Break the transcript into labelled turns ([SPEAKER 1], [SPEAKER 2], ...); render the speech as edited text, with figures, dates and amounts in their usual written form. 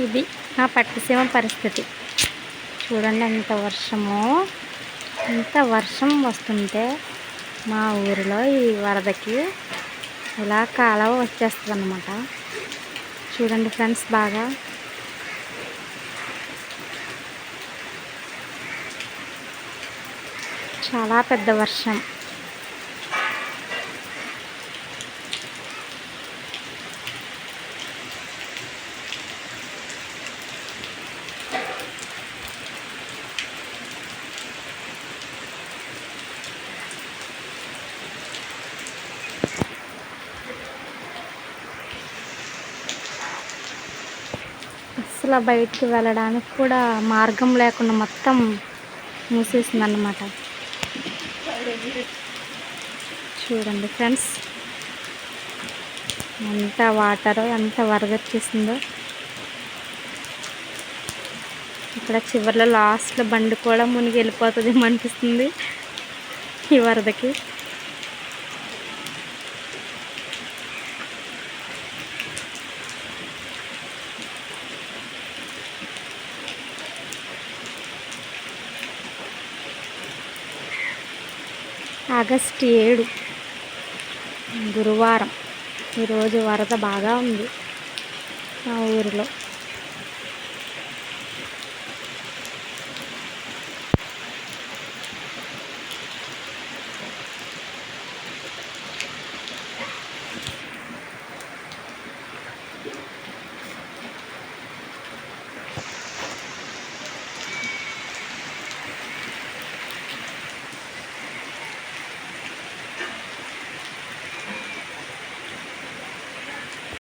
[SPEAKER 1] ఇది నా పట్టిసీమ పరిస్థితి. చూడండి ఎంత వర్షమో, ఇంత వర్షం వస్తుంటే మా ఊరిలో ఈ వరదకి ఇలా కాలువ వచ్చేస్తుంది అన్నమాట. చూడండి ఫ్రెండ్స్, బాగా చాలా పెద్ద వర్షం. అసలు బయటికి వెళ్ళడానికి కూడా మార్గం లేకుండా మొత్తం మూసేసింది అన్నమాట. చూడండి ఫ్రెండ్స్, ఎంత వాటర్, ఎంత వరద వచ్చేసిందో. ఇక్కడ చివరిలో లాస్ట్లో బండి కూడా మునిగి వెళ్ళిపోతుంది అనిపిస్తుంది ఈ వరదకి. ఆగస్టు 7 గురువారం. ఈరోజు వరద బాగా ఉంది మా ఊరిలో.